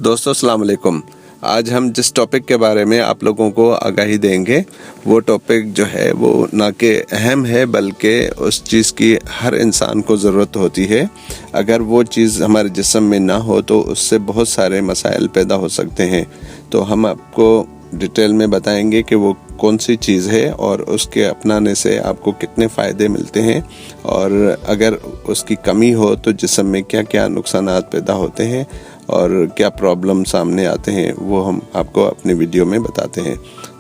दोस्तों अस्सलाम वालेकुम। आज हम जिस टॉपिक के बारे में आप लोगों को आगाही देंगे वो टॉपिक जो है वो ना कि अहम है बल्कि उस चीज़ की हर इंसान को ज़रूरत होती है। अगर वो चीज़ हमारे जिस्म में ना हो तो उससे बहुत सारे मसाइल पैदा हो सकते हैं। तो हम आपको डिटेल में बताएंगे कि वो कौन सी चीज़ है और उसके अपनाने से आपको कितने फ़ायदे मिलते हैं, और अगर उसकी कमी हो तो जिस्म में क्या क्या नुकसानात पैदा होते हैं और क्या प्रॉब्लम सामने आते हैं, वो हम आपको अपनी वीडियो में बताते हैं।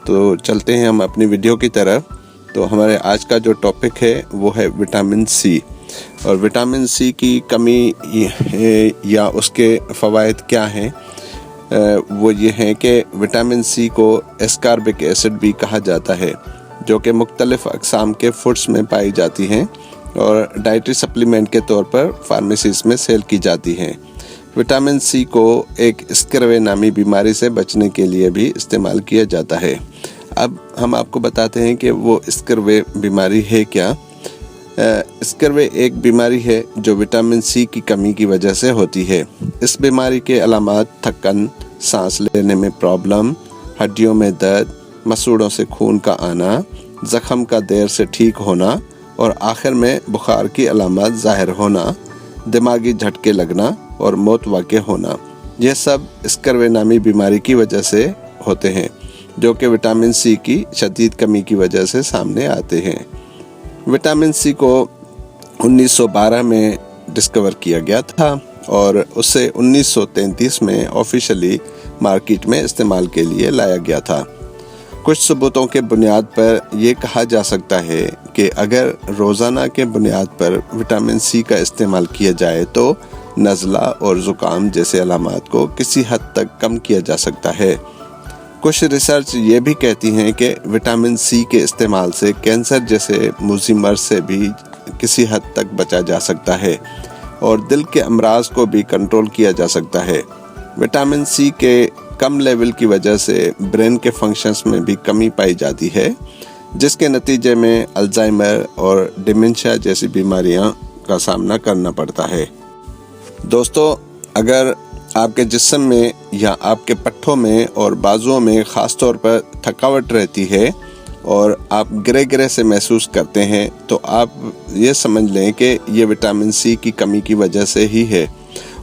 तो चलते हैं हम अपनी वीडियो की तरफ। तो हमारे आज का जो टॉपिक है वो है विटामिन सी। और विटामिन सी की कमी या उसके फ़वाइद क्या हैं, वो ये हैं कि विटामिन सी को एस्कॉर्बिक एसिड भी कहा जाता है, जो कि मुख्तलिफ़ अक़साम के फूड्स में पाई जाती हैं और डाइटरी सप्लीमेंट के तौर पर फार्मेसीज़ में सेल की जाती हैं। विटामिन सी को एक स्करवे नामी बीमारी से बचने के लिए भी इस्तेमाल किया जाता है। अब हम आपको बताते हैं कि वो स्करवे बीमारी है क्या। स्करवे एक बीमारी है जो विटामिन सी की कमी की वजह से होती है। इस बीमारी के अलामात थकन, सांस लेने में प्रॉब्लम, हड्डियों में दर्द, मसूड़ों से खून का आना, ज़ख़म का देर से ठीक होना और आखिर में बुखार की अलामात ज़ाहिर होना, दिमागी झटके लगना और मौत वाक़ होना, यह सब स्करवे नामी बीमारी की वजह से होते हैं, जो कि विटामिन सी की शदीद कमी की वजह से सामने आते हैं। विटामिन सी को 1912 में डिस्कवर किया गया था और उसे 1933 में ऑफिशियली मार्केट में इस्तेमाल के लिए लाया गया था। कुछ सबूतों के बुनियाद पर यह कहा जा सकता है कि अगर रोज़ाना के बुनियाद पर विटामिन सी का इस्तेमाल किया जाए तो नज़ला और ज़ुकाम जैसे अलामात को किसी हद तक कम किया जा सकता है। कुछ रिसर्च ये भी कहती हैं कि विटामिन सी के इस्तेमाल से कैंसर जैसे मुज़ी मर्ज़ से भी किसी हद तक बचा जा सकता है और दिल के अमराज को भी कंट्रोल किया जा सकता है। विटामिन सी के कम लेवल की वजह से ब्रेन के फंक्शंस में भी कमी पाई जाती है, जिसके नतीजे में अल्जाइमर और डिमेंशिया जैसी बीमारियां का सामना करना पड़ता है। दोस्तों, अगर आपके जिस्म में या आपके पट्ठों में और बाजुओं में ख़ास तौर पर थकावट रहती है और आप गिरे गिरे से महसूस करते हैं तो आप ये समझ लें कि ये विटामिन सी की कमी की वजह से ही है।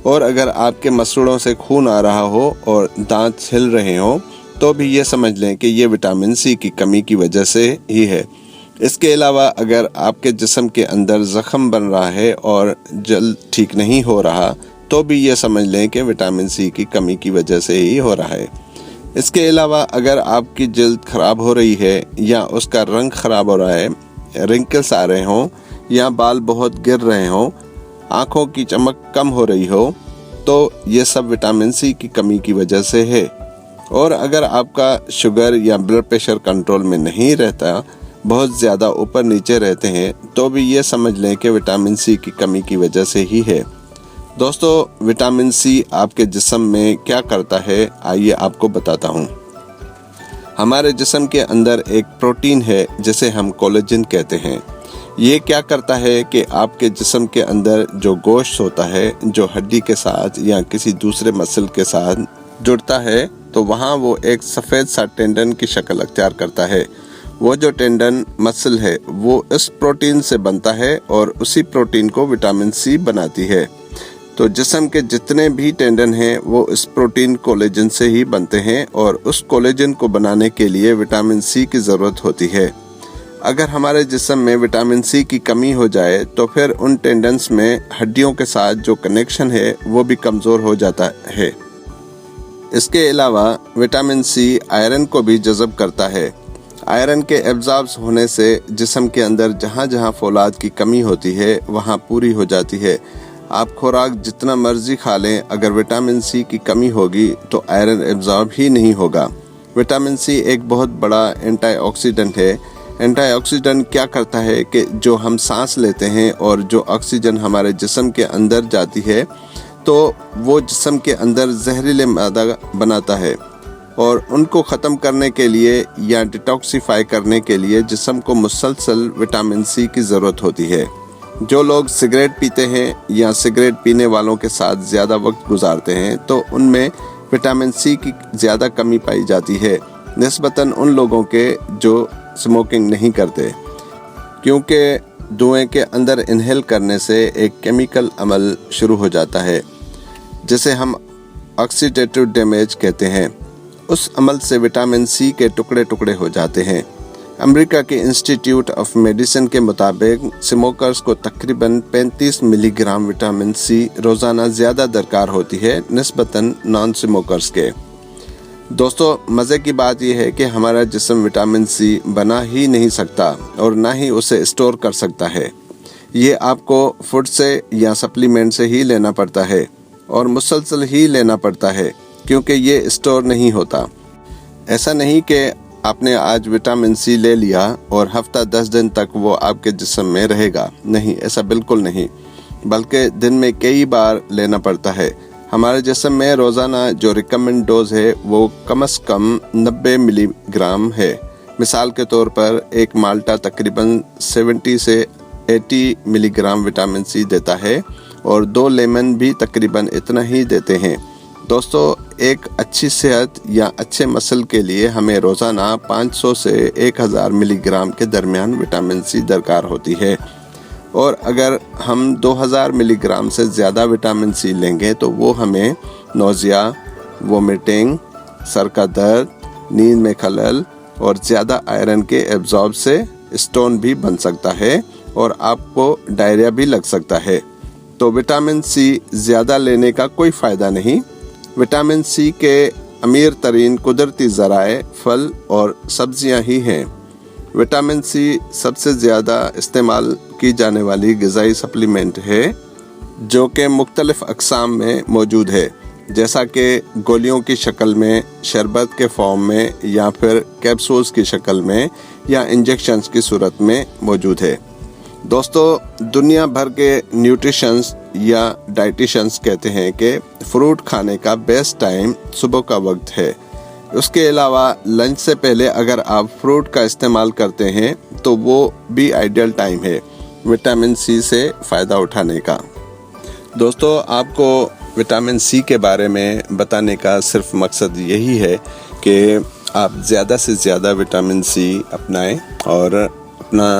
और अगर आपके मसूड़ों से खून आ रहा हो और दांत हिल रहे हों तो भी ये समझ लें कि ये विटामिन सी की कमी की वजह से ही है। इसके अलावा अगर आपके जिस्म के अंदर ज़ख़म बन रहा है और जल्द ठीक नहीं हो रहा तो भी ये समझ लें कि विटामिन सी की कमी की वजह से ही हो रहा है। इसके अलावा अगर आपकी जल्द ख़राब हो रही है या उसका रंग ख़राब हो रहा है, रिंकल्स आ रहे हों या बाल बहुत गिर रहे हों, आँखों की चमक कम हो रही हो, तो ये सब विटामिन सी की कमी की वजह से है। और अगर आपका शुगर या ब्लड प्रेशर कंट्रोल में नहीं रहता, बहुत ज़्यादा ऊपर नीचे रहते हैं, तो भी ये समझ लें कि विटामिन सी की कमी की वजह से ही है। दोस्तों, विटामिन सी आपके जिस्म में क्या करता है, आइए आपको बताता हूँ। हमारे जिस्म के अंदर एक प्रोटीन है जिसे हम कोलेजन कहते हैं। ये क्या करता है कि आपके जिस्म के अंदर जो गोश्त होता है, जो हड्डी के साथ या किसी दूसरे मसल के साथ जुड़ता है, तो वहाँ वो एक सफ़ेद सा टेंडन की शक्ल अख्तियार करता है। वो जो टेंडन मसल है वो इस प्रोटीन से बनता है और उसी प्रोटीन को विटामिन सी बनाती है। तो जिस्म के जितने भी टेंडन हैं वो इस प्रोटीन कोलेजन से ही बनते हैं और उस कोलेजन को बनाने के लिए विटामिन सी की ज़रूरत होती है। अगर हमारे जिस्म में विटामिन सी की कमी हो जाए तो फिर उन टेंडन्स में हड्डियों के साथ जो कनेक्शन है वो भी कमज़ोर हो जाता है। इसके अलावा विटामिन सी आयरन को भी जज़ब करता है। आयरन के एब्ज़ॉर्ब होने से जिस्म के अंदर जहाँ जहाँ फौलाद की कमी होती है वहाँ पूरी हो जाती है। आप खुराक जितना मर्जी खा लें, अगर विटामिन सी की कमी होगी तो आयरन एब्ज़ॉर्ब ही नहीं होगा। विटामिन सी एक बहुत बड़ा एंटीऑक्सीडेंट है। एंटीऑक्सीडेंट क्या करता है कि जो हम सांस लेते हैं और जो ऑक्सीजन हमारे जिस्म के अंदर जाती है तो वो जिस्म के अंदर जहरीले मादा बनाता है और उनको ख़त्म करने के लिए या डिटॉक्सिफाई करने के लिए जिस्म को मुसलसल विटामिन सी की ज़रूरत होती है। जो लोग सिगरेट पीते हैं या सिगरेट पीने वालों के साथ ज़्यादा वक्त गुजारते हैं तो उनमें विटामिन सी की ज़्यादा कमी पाई जाती है निस्बतन उन लोगों के जो स्मोकिंग नहीं करते, क्योंकि धुएं के अंदर इनहेल करने से एक केमिकल अमल शुरू हो जाता है जिसे हम ऑक्सीडेटिव डैमेज कहते हैं। उस अमल से विटामिन सी के टुकड़े टुकड़े हो जाते हैं। अमेरिका के इंस्टीट्यूट ऑफ मेडिसिन के मुताबिक स्मोकर्स को तकरीबन 35 मिलीग्राम विटामिन सी रोज़ाना ज़्यादा दरकार होती है निस्बतन नॉन स्मोकर्स के। दोस्तों, मज़े की बात यह है कि हमारा जिस्म विटामिन सी बना ही नहीं सकता और ना ही उसे स्टोर कर सकता है। ये आपको फूड से या सप्लीमेंट से ही लेना पड़ता है और मुसलसल ही लेना पड़ता है, क्योंकि ये स्टोर नहीं होता। ऐसा नहीं कि आपने आज विटामिन सी ले लिया और हफ्ता 10 दिन तक वो आपके जिस्म में रहेगा। नहीं, ऐसा बिल्कुल नहीं, बल्कि दिन में कई बार लेना पड़ता है। हमारे जिस्म में रोज़ाना जो रिकमेंड डोज है वो कम से कम 90 मिलीग्राम है। मिसाल के तौर पर एक माल्टा तकरीबन 70 से 80 मिलीग्राम विटामिन सी देता है और 2 लेमन भी तकरीबन इतना ही देते हैं। दोस्तों, एक अच्छी सेहत या अच्छे मसल के लिए हमें रोज़ाना 500 से 1000 मिलीग्राम के दरमियान विटामिन सी दरकार होती है, और अगर हम 2000 मिलीग्राम से ज़्यादा विटामिन सी लेंगे तो वो हमें नोज़िया, वोमिटिंग, सर का दर्द, नींद में खलल और ज़्यादा आयरन के एब्जॉर्ब से स्टोन भी बन सकता है और आपको डायरिया भी लग सकता है। तो विटामिन सी ज़्यादा लेने का कोई फ़ायदा नहीं। विटामिन सी के अमीर तरीन कुदरती ज़राए फल और सब्जियां ही हैं। विटामिन सी सबसे ज़्यादा इस्तेमाल की जाने वाली ग़िज़ाई सप्लीमेंट है जो कि मुख्तलिफ़ अक़साम में मौजूद है, जैसा कि गोलियों की शक्ल में, शरबत के फॉर्म में या फिर कैप्सूल्स की शक्ल में या इंजेक्शंस की सूरत में मौजूद है। दोस्तों, दुनिया भर के न्यूट्रिशंस या डाइटिशियंस कहते हैं कि फ्रूट खाने का बेस्ट टाइम सुबह का वक्त है। उसके अलावा लंच से पहले अगर आप फ्रूट का इस्तेमाल करते हैं तो वो भी आइडियल टाइम है विटामिन सी से फ़ायदा उठाने का। दोस्तों, आपको विटामिन सी के बारे में बताने का सिर्फ मकसद यही है कि आप ज़्यादा से ज़्यादा विटामिन सी अपनाएं और अपना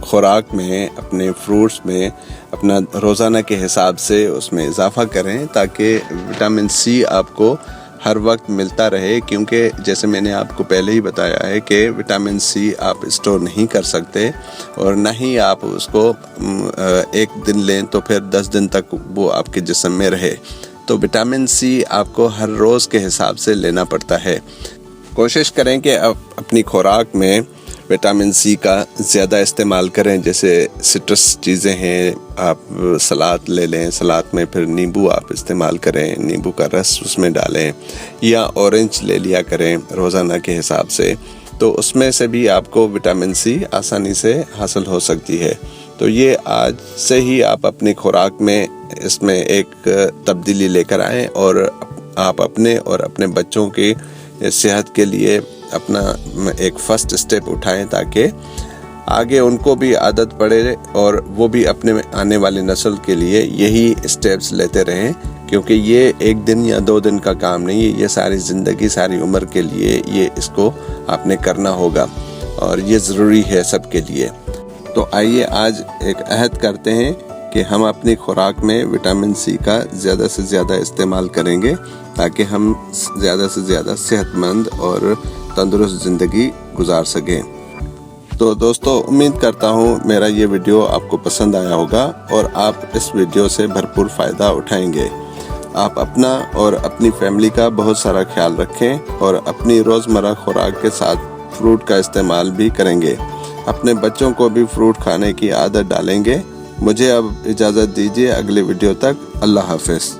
खुराक में, अपने फ्रूट्स में, अपना रोज़ाना के हिसाब से उसमें इजाफ़ा करें ताकि विटामिन सी आपको हर वक्त मिलता रहे, क्योंकि जैसे मैंने आपको पहले ही बताया है कि विटामिन सी आप स्टोर नहीं कर सकते और ना ही आप उसको एक दिन लें तो फिर 10 दिन तक वो आपके जिस्म में रहे। तो विटामिन सी आपको हर रोज़ के हिसाब से लेना पड़ता है। कोशिश करें कि आप अपनी खुराक में विटामिन सी का ज़्यादा इस्तेमाल करें। जैसे सिट्रस चीज़ें हैं, आप सलाद ले लें, सलाद में फिर नींबू आप इस्तेमाल करें, नींबू का रस उसमें डालें, या ऑरेंज ले लिया करें रोज़ाना के हिसाब से, तो उसमें से भी आपको विटामिन सी आसानी से हासिल हो सकती है। तो ये आज से ही आप अपनी खुराक में इसमें एक तब्दीली लेकर आएँ और आप अपने और अपने बच्चों की सेहत के लिए अपना एक फ़र्स्ट स्टेप उठाएं ताकि आगे उनको भी आदत पड़े और वो भी अपने आने वाली नस्ल के लिए यही स्टेप्स लेते रहें, क्योंकि ये एक दिन या 2 दिन का काम नहीं है, ये सारी ज़िंदगी, सारी उम्र के लिए ये इसको आपने करना होगा और ये ज़रूरी है सबके लिए। तो आइए आज एक अहद करते हैं कि हम अपनी खुराक में विटामिन सी का ज़्यादा से ज़्यादा इस्तेमाल करेंगे ताकि हम ज़्यादा से ज़्यादा सेहतमंद और तंदुरुस्त ज़िंदगी गुजार सकें। तो दोस्तों, उम्मीद करता हूँ मेरा ये वीडियो आपको पसंद आया होगा और आप इस वीडियो से भरपूर फ़ायदा उठाएंगे। आप अपना और अपनी फैमिली का बहुत सारा ख्याल रखें और अपनी रोज़मर्रा खुराक के साथ फ्रूट का इस्तेमाल भी करेंगे। अपने बच्चों को भी फ्रूट खाने की आदत डालेंगे। मुझे अब इजाज़त दीजिए, अगले वीडियो तक अल्लाह हाफ़िज़।